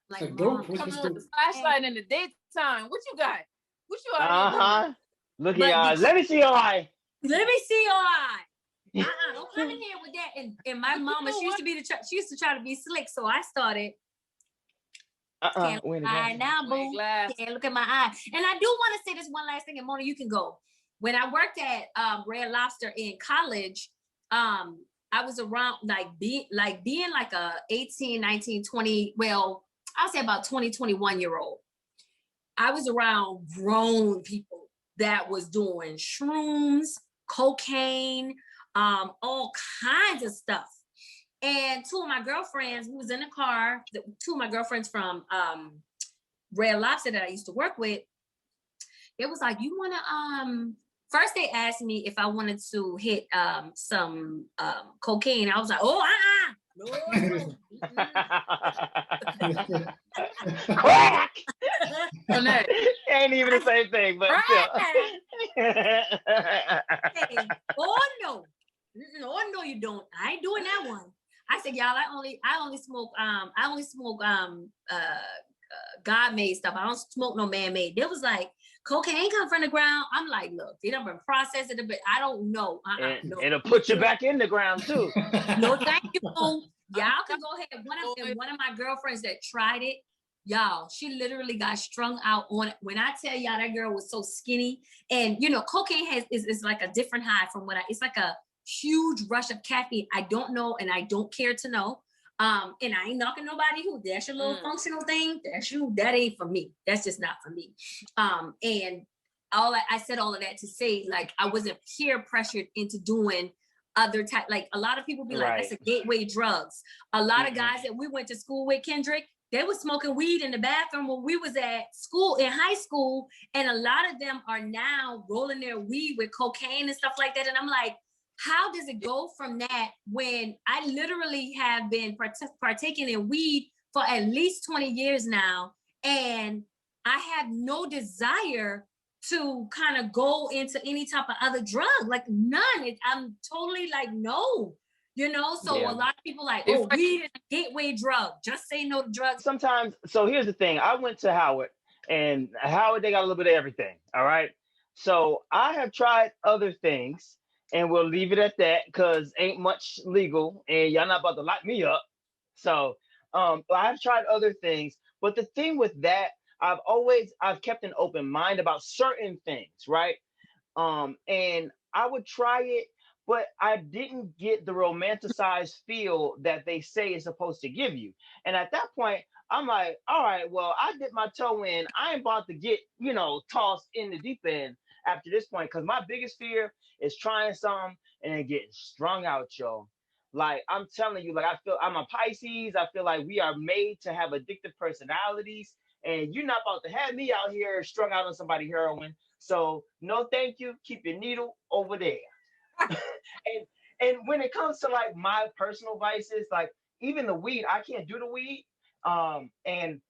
Like dope. Come on, the flashlight in the daytime. What you got? What you out Look at y'all. Let me see your eye. Let me see your eye. Don't come in here with that. And my mama, she used to try to be slick, so I started. Can't look at my eye now, boo. Can't look at my eye. And I do want to say this one last thing, and Mona, you can go. When I worked at Red Lobster in college, I was around being like a 18, 19, 20, well, I'll say about 20, 21-year-old. I was around grown people that was doing shrooms, cocaine, all kinds of stuff. And two of my girlfriends who was in the car, two of my girlfriends from Red Lobster that I used to work with, it was like, you want to, first they asked me if I wanted to hit some cocaine. I was like, oh, no. Crack! Ain't even the same thing, but still. Hey, oh, no. Oh, no, you don't. I ain't doing that one. I said, y'all, I only smoke God-made stuff. I don't smoke no man-made. There was like cocaine come from the ground. I'm like, look, they done been processed a bit. I don't know. No. It'll put you back in the ground too. No, thank you. Y'all can go ahead. One of my girlfriends that tried it, y'all, she literally got strung out on it. When I tell y'all, that girl was so skinny. And you know, cocaine is like a different high from it's like a huge rush of caffeine. I don't know, and I don't care to know. And I ain't knocking nobody who that's your little functional thing. That ain't for me. That's just not for me. And I said all of that to say, like, I wasn't peer pressured into doing other type. Like a lot of people be like, that's a gateway drugs. A lot of guys that we went to school with, Kendrick, they were smoking weed in the bathroom when we was at school, in high school. And a lot of them are now rolling their weed with cocaine and stuff like that. And I'm like, how does it go from that when I literally have been partaking in weed for at least 20 years now, and I have no desire to kind of go into any type of other drug, like none. I'm totally like, no, you know? So a lot of people like, oh, weed is a gateway drug. Just say no to drugs. Sometimes, so here's the thing. I went to Howard, and Howard, they got a little bit of everything, all right? So I have tried other things, and we'll leave it at that because ain't much legal and y'all not about to lock me up. So I've tried other things, but the thing with that, I've kept an open mind about certain things, right? And I would try it, but I didn't get the romanticized feel that they say is supposed to give you. And at that point, I'm like, all right, well, I dipped my toe in. I ain't about to get, tossed in the deep end after this point, because my biggest fear is trying something and then getting strung out, yo. Like I'm telling you, like I feel I'm a Pisces. I feel like we are made to have addictive personalities, and you're not about to have me out here strung out on somebody heroin. So no, thank you. Keep your needle over there. and and when it comes to like my personal vices, like even the weed, I can't do the weed. And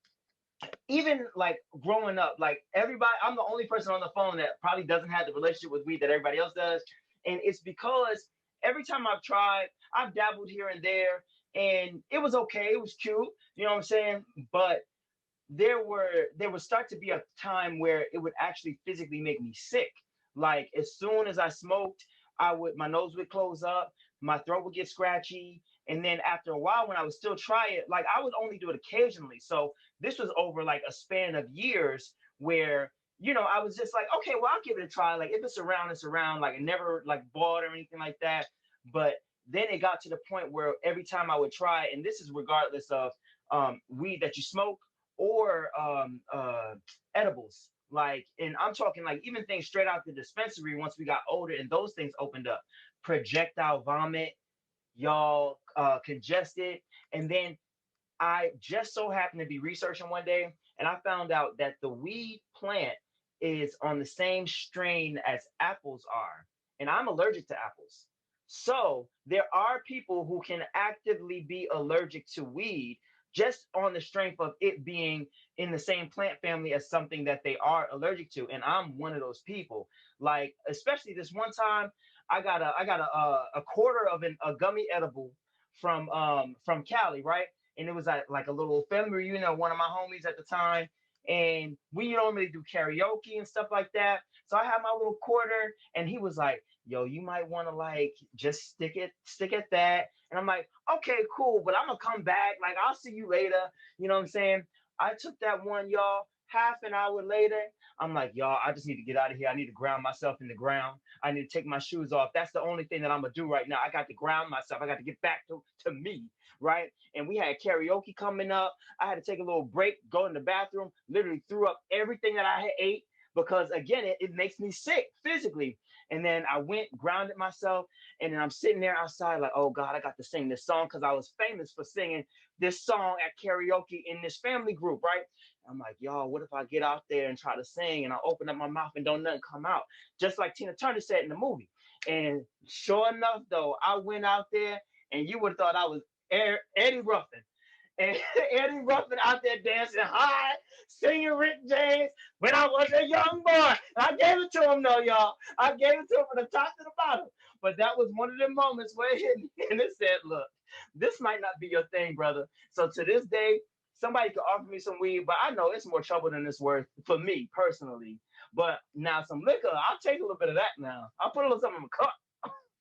even like growing up, like everybody, I'm the only person on the phone that probably doesn't have the relationship with weed that everybody else does. And it's because every time I've tried, I've dabbled here and there, and it was okay, it was cute, you know what I'm saying? But there would start to be a time where it would actually physically make me sick. Like as soon as I smoked, my nose would close up, my throat would get scratchy, and then after a while, when I would still try it, like I would only do it occasionally. So this was over like a span of years where I was just like, okay, well, I'll give it a try. Like if it's around, it's around. Like I never like bought or anything like that. But then it got to the point where every time I would try, and this is regardless of weed that you smoke or edibles. Like, and I'm talking like even things straight out the dispensary once we got older and those things opened up. Projectile vomit, y'all, congested. And then I just so happened to be researching one day and I found out that the weed plant is on the same strain as apples are. And I'm allergic to apples. So there are people who can actively be allergic to weed just on the strength of it being in the same plant family as something that they are allergic to. And I'm one of those people. Like, especially this one time, I got a quarter of a gummy edible from Cali, right? And it was at like a little family reunion of one of my homies at the time. And we normally do karaoke and stuff like that. So I had my little quarter, and he was like, yo, you might want to like just stick at that. And I'm like, okay, cool, but I'm gonna come back. Like, I'll see you later. You know what I'm saying? I took that one, y'all. Half an hour later, I'm like, y'all, I just need to get out of here. I need to ground myself in the ground. I need to take my shoes off. That's the only thing that I'm gonna do right now. I got to ground myself. I got to get back to me, right? And we had karaoke coming up. I had to take a little break, go in the bathroom, literally threw up everything that I had ate because again, it makes me sick physically. And then I went, grounded myself, and then I'm sitting there outside like, oh God, I got to sing this song because I was famous for singing this song at karaoke in this family group, right? I'm like, y'all, what if I get out there and try to sing and I open up my mouth and don't nothing come out? Just like Tina Turner said in the movie. And sure enough, though, I went out there and you would have thought I was Eddie Ruffin. And Eddie Ruffin out there dancing high, singing Rick James when I was a young boy. I gave it to him, though, y'all. I gave it to him from the top to the bottom. But that was one of the moments where it hit me and it said, look, this might not be your thing, brother. So to this day, somebody could offer me some weed, but I know it's more trouble than it's worth for me personally. But now some liquor, I'll take a little bit of that now. I'll put a little something in my cup.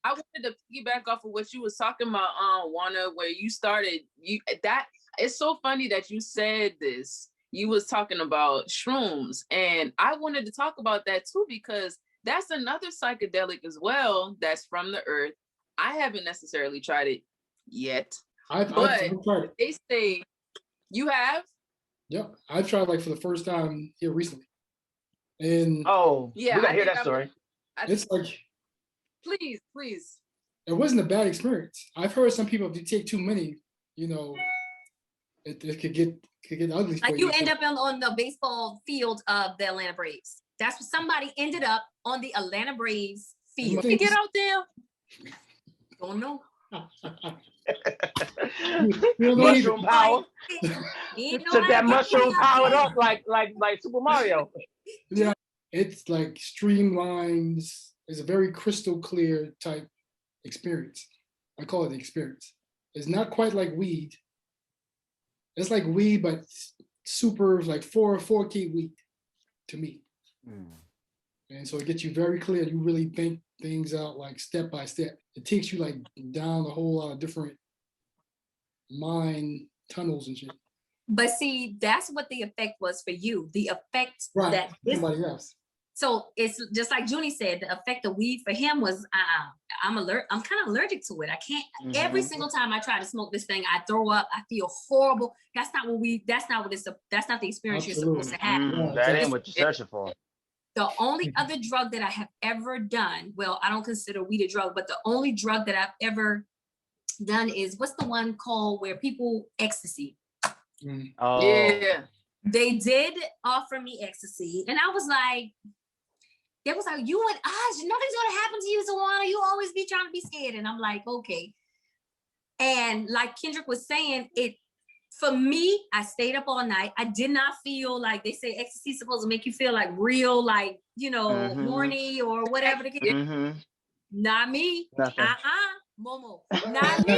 I wanted to piggyback off of what you was talking about, Juana, where you started. It's so funny that you said this. You was talking about shrooms, and I wanted to talk about that too because that's another psychedelic as well. That's from the earth. I haven't necessarily tried it yet, I've tried it. They say you have. Yep, I tried like for the first time here recently, and yeah, we gotta hear that story. It's like. Please. It wasn't a bad experience. I've heard some people, if you take too many, it could get ugly. Like you end up on the baseball field of the Atlanta Braves. That's what somebody ended up on the Atlanta Braves field. You get out there. Don't know. Mushroom power. Took that mushroom powered up like Super Mario. Yeah, it's like streamlines. It's a very crystal clear type experience. I call it the experience. It's not quite like weed. It's like weed, but super like 4K weed to me. And so it gets you very clear. You really think things out like step by step. It takes you like down a whole lot of different mind tunnels and shit. But see, that's what the effect was for you. The effect right. that somebody else. So it's just like Junie said, the effect of weed for him was I'm kind of allergic to it. I can't every single time I try to smoke this thing, I throw up, I feel horrible. That's not the experience you're supposed to have. That ain't what you're searching for. The only other drug that I have ever done, well, I don't consider weed a drug, but the only drug that I've ever done is, what's the one called where people ecstasy? Oh. Yeah. They did offer me ecstasy, and I was like, they was like, you and us, nothing's gonna happen to you, Tawana. You always be trying to be scared. And I'm like, okay. And like Kendrick was saying, it for me, I stayed up all night. I did not feel like they say ecstasy is supposed to make you feel like real, like, horny or whatever the case. Not me. Nothing. Momo. Not me.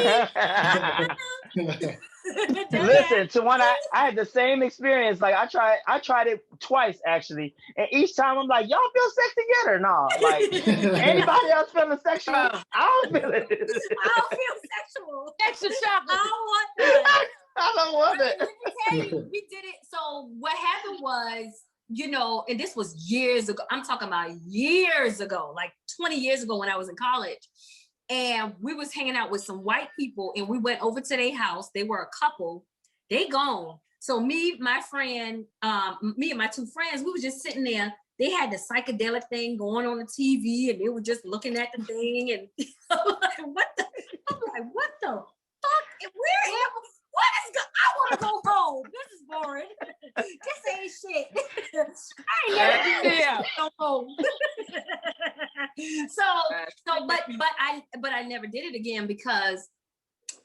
Listen, to one, I had the same experience. Like I tried it twice actually, and each time I'm like, y'all feel sex together? No, like anybody else feeling sexual? I don't feel it. I don't feel sexual. Extra chocolate. I don't want that. I don't want it. Let me tell you, we did it. So what happened was, and this was years ago. I'm talking about years ago, like 20 years ago when I was in college. And we was hanging out with some white people, and we went over to their house. They were a couple. They gone. So me, my friend, me and my two friends, we were just sitting there. They had the psychedelic thing going on the TV, and they were just looking at the thing. And I'm like, what the fuck? What is I want to go home. This is boring. This ain't shit. I ain't never do this no more. But I never did it again, because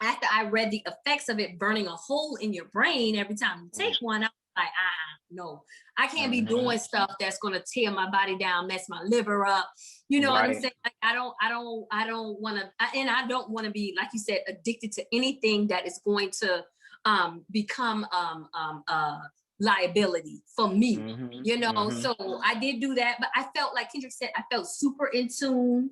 after I read the effects of it burning a hole in your brain every time you take one, I was like, no, I can't be doing stuff that's gonna tear my body down, mess my liver up. You know what I'm saying? Like, I don't want to, and I don't want to be, like you said, addicted to anything that is going to become liability for me. So I did do that, but I felt like Kendrick said, I felt super in tune.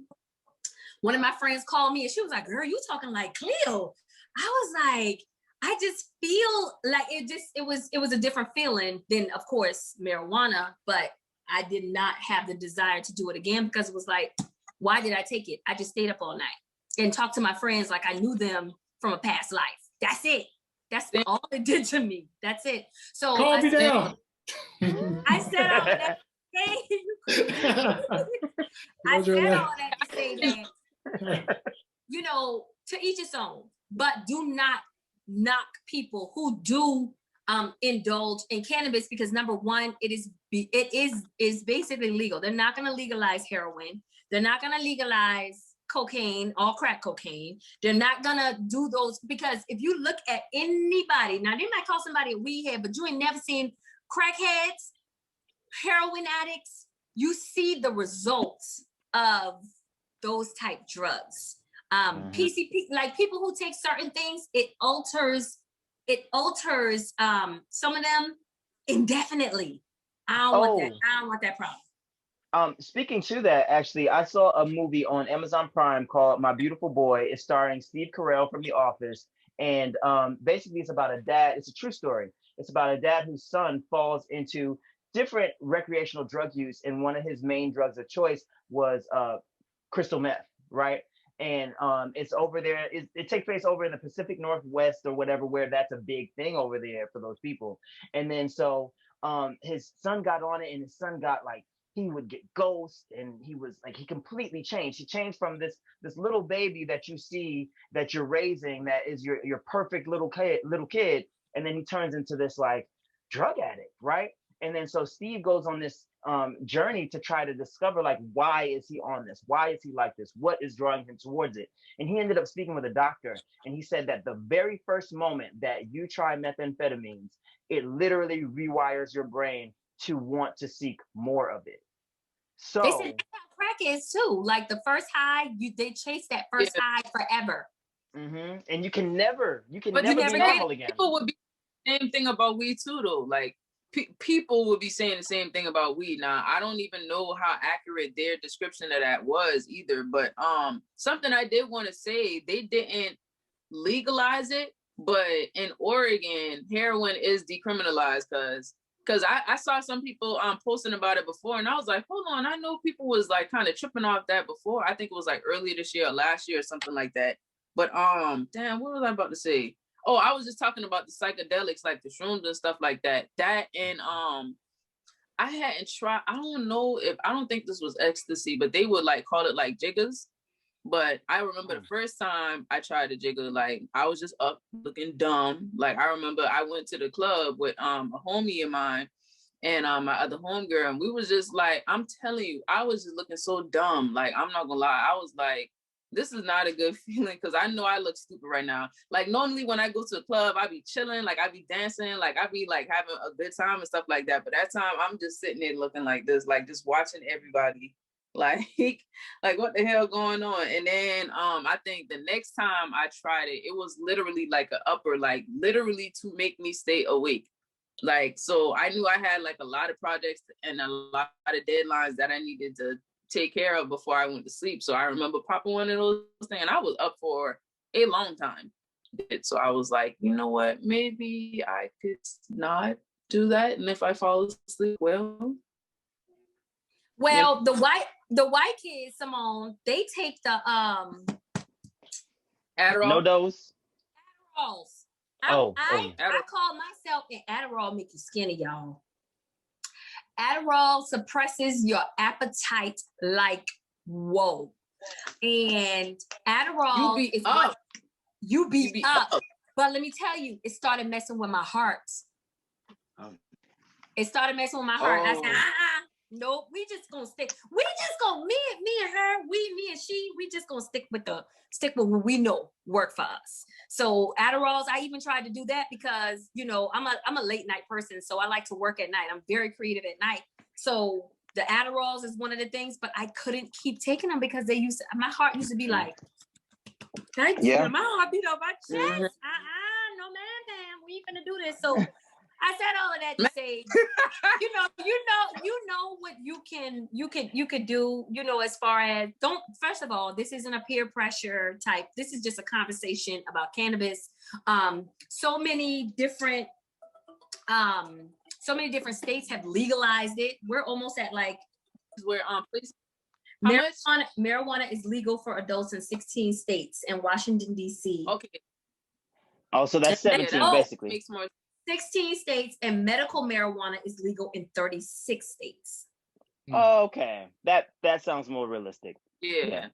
One of my friends called me and she was like, girl, you talking like Cleo. I was like, I just feel like it was a different feeling than, of course, marijuana, but I did not have the desire to do it again, because it was like, why did I take it? I just stayed up all night and talked to my friends like I knew them from a past life. That's it. That's all it did to me. That's it. So calm me down. I said all that. I said all that to say that, to each its own, but do not knock people who do indulge in cannabis, because number one, it is basically legal. They're not going to legalize heroin. They're not going to legalize cocaine or crack cocaine. They're not going to do those, because if you look at anybody, now they might call somebody a weed head, but you ain't never seen crackheads, heroin addicts. You see the results of those type drugs. PCP, like people who take certain things, it alters some of them indefinitely. I don't want that problem. Speaking to that, actually, I saw a movie on Amazon Prime called My Beautiful Boy. It's starring Steve Carell from The Office. And basically it's about a dad. It's a true story. It's about a dad whose son falls into different recreational drug use. And one of his main drugs of choice was crystal meth, right? And it's over there. It takes place over in the Pacific Northwest or whatever, where that's a big thing over there for those people. And then so his son got on it, and his son got like, he would get ghost, and he was like, he completely changed. He changed from this little baby that you see that you're raising, that is your perfect little kid, and then he turns into this like drug addict, right? And then so Steve goes on this journey to try to discover, like, why is he on this? Why is he like this? What is drawing him towards it? And he ended up speaking with a doctor, and he said that the very first moment that you try methamphetamines, it literally rewires your brain to want to seek more of it. So they said that's how crack is too. Like the first high, they chase that first high forever. And you can never be normal again. People would be the same thing about weed too, though. Like people would be saying the same thing about weed. Now, I don't even know how accurate their description of that was either. But something I did want to say, they didn't legalize it, but in Oregon, heroin is decriminalized because I saw some people posting about it before, and I was like, hold on, I know people was like kind of tripping off that before. I think it was like earlier this year or last year or something like that. But damn, what was I about to say? Oh, I was just talking about the psychedelics, like the shrooms and stuff like that. That and I hadn't tried. I don't think this was ecstasy, but they would like call it like jiggers. But I remember the first time I tried to jiggle, like I was just up looking dumb. Like I remember I went to the club with a homie of mine and my other homegirl, and we was just like, I'm telling you, I was just looking so dumb. Like I'm not gonna lie, I was like, this is not a good feeling because I know I look stupid right now. Like normally when I go to a club, I be chilling, like I be dancing, like I be like having a good time and stuff like that. But that time I'm just sitting there looking like this, like just watching everybody. Like, like what the hell going on? And then I think the next time I tried it, it was literally like an upper, like literally to make me stay awake. Like, so I knew I had like a lot of projects and a lot of deadlines that I needed to take care of before I went to sleep. So I remember popping one of those things, and I was up for a long time. So I was like, you know what? Maybe I could not do that. And if I fall asleep, well, the white kids, Simone, they take the Adderall. No dose. Adderalls. I call myself an Adderall make you skinny, y'all. Adderall suppresses your appetite like whoa. And Adderall you be up. But let me tell you, it started messing with my heart. It started messing with my heart. I said, nope, we just gonna me and her, me and she, we just gonna stick with what we know work for us. So Adderalls, I even tried to do that because, you know, I'm a late night person, so I like to work at night. I'm very creative at night. So the Adderalls is one of the things, but I couldn't keep taking them because my heart used to be like, thank you. My heart beat on my chest. No man, we ain't gonna do this. So I said all of that to say, you know what you could do, you know, as far as first of all, this isn't a peer pressure type. This is just a conversation about cannabis. So many different states have legalized it. We're almost at like where please. Marijuana is legal for adults in 16 states and Washington, D.C. Okay. Oh, so that's 17 basically. Makes more 16 states, and medical marijuana is legal in 36 states. Okay, that sounds more realistic. Yeah,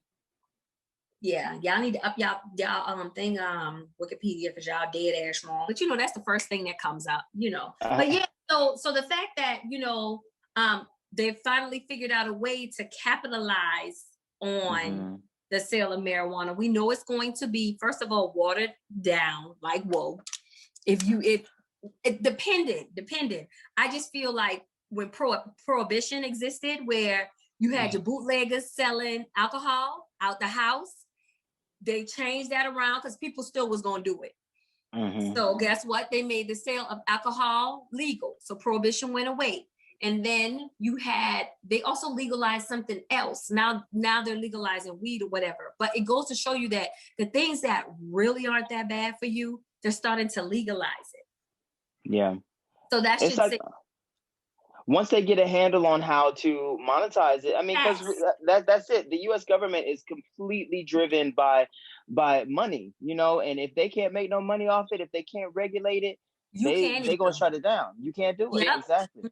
y'all need to up y'all thing Wikipedia because y'all dead ass wrong. But you know that's the first thing that comes up, you know. But yeah, so the fact that, you know, they've finally figured out a way to capitalize on the sale of marijuana. We know it's going to be, first of all, watered down, like whoa. It depended. I just feel like when prohibition existed, where you had your bootleggers selling alcohol out the house, they changed that around because people still was going to do it. So guess what? They made the sale of alcohol legal. So prohibition went away. And then they also legalized something else. Now they're legalizing weed or whatever. But it goes to show you that the things that really aren't that bad for you, they're starting to legalize it. Yeah. So that should say, once they get a handle on how to monetize it, I mean, because that's it. The U.S. government is completely driven by money, you know, and if they can't make no money off it, if they can't regulate it, they're gonna shut it down. You can't do it. Exactly.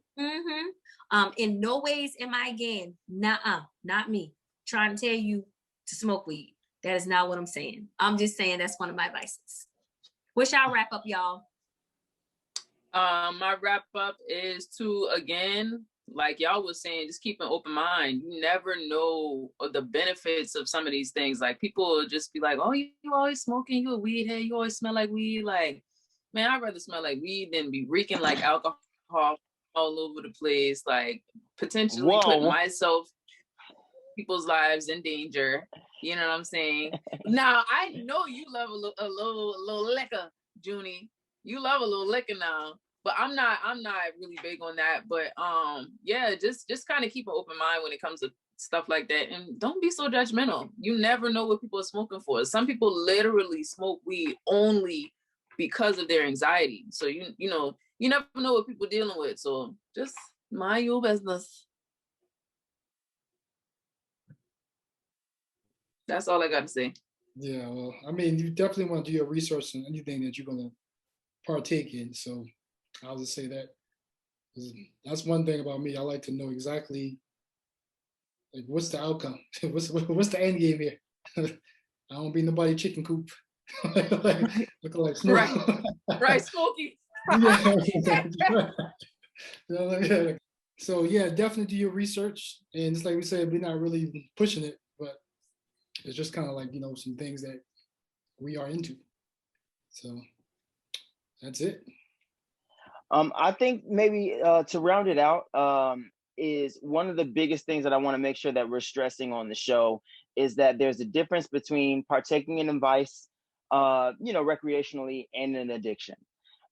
In no ways am I again, not me, trying to tell you to smoke weed. That is not what I'm saying. I'm just saying that's one of my vices. Wish I'll wrap up, y'all. My wrap up is to, again, like y'all was saying, just keep an open mind. You never know the benefits of some of these things. Like people will just be like, oh, you always smoking, you a weed head, you always smell like weed. Like, man, I'd rather smell like weed than be reeking like alcohol all over the place, like potentially put myself, people's lives in danger. You know what I'm saying? Now, I know you love a little liquor, Junie. You love a little liquor now, but I'm not really big on that. But yeah, just kind of keep an open mind when it comes to stuff like that, and don't be so judgmental. You never know what people are smoking for. Some people literally smoke weed only because of their anxiety. So you know you never know what people are dealing with. So just mind your business. That's all I got to say. Yeah, well, I mean, you definitely want to do your research on anything that you're going to partake in. So I'll just say that. That's one thing about me. I like to know exactly, like, what's the outcome? what's the end game here? I don't be nobody chicken coop. Looking like smoke. Right, Smokey. Yeah. So yeah, definitely do your research. And just like we said, we're not really pushing it, but it's just kind of like, you know, some things that we are into. So that's it. I think maybe to round it out, is one of the biggest things that I want to make sure that we're stressing on the show is that there's a difference between partaking in a vice, you know, recreationally, and an addiction.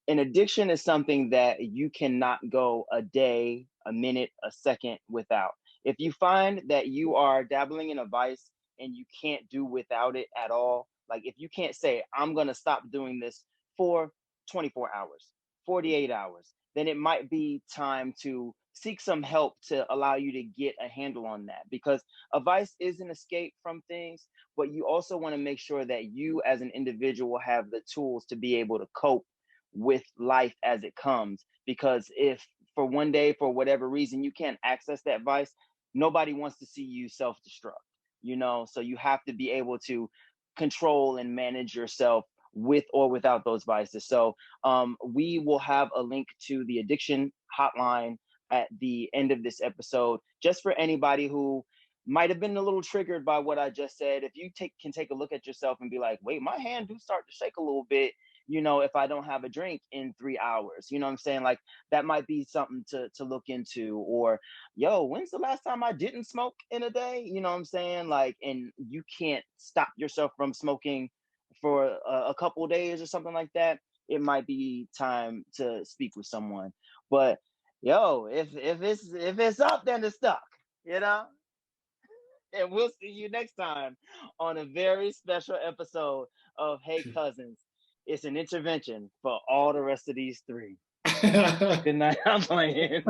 An addiction is something that you cannot go a day, a minute, a second without. If you find that you are dabbling in a vice and you can't do without it at all, like if you can't say, I'm going to stop doing this for 24 hours, 48 hours, then it might be time to seek some help to allow you to get a handle on that, because a vice is an escape from things, but you also want to make sure that you as an individual have the tools to be able to cope with life as it comes. Because if for one day, for whatever reason, you can't access that vice, nobody wants to see you self-destruct, you know? So you have to be able to control and manage yourself with or without those vices. So we will have a link to the addiction hotline at the end of this episode, just for anybody who might have been a little triggered by what I just said. If you can take a look at yourself and be like, wait, my hand do start to shake a little bit, you know, if I don't have a drink in 3 hours, you know what I'm saying? Like that might be something to look into. Or, yo, when's the last time I didn't smoke in a day? You know what I'm saying? Like, and you can't stop yourself from smoking for a couple of days or something like that. It might be time to speak with someone. But yo, if it's up, then it's stuck, you know? And we'll see you next time on a very special episode of Hey Cousins. It's an intervention for all the rest of these three. Good night. I'm playing.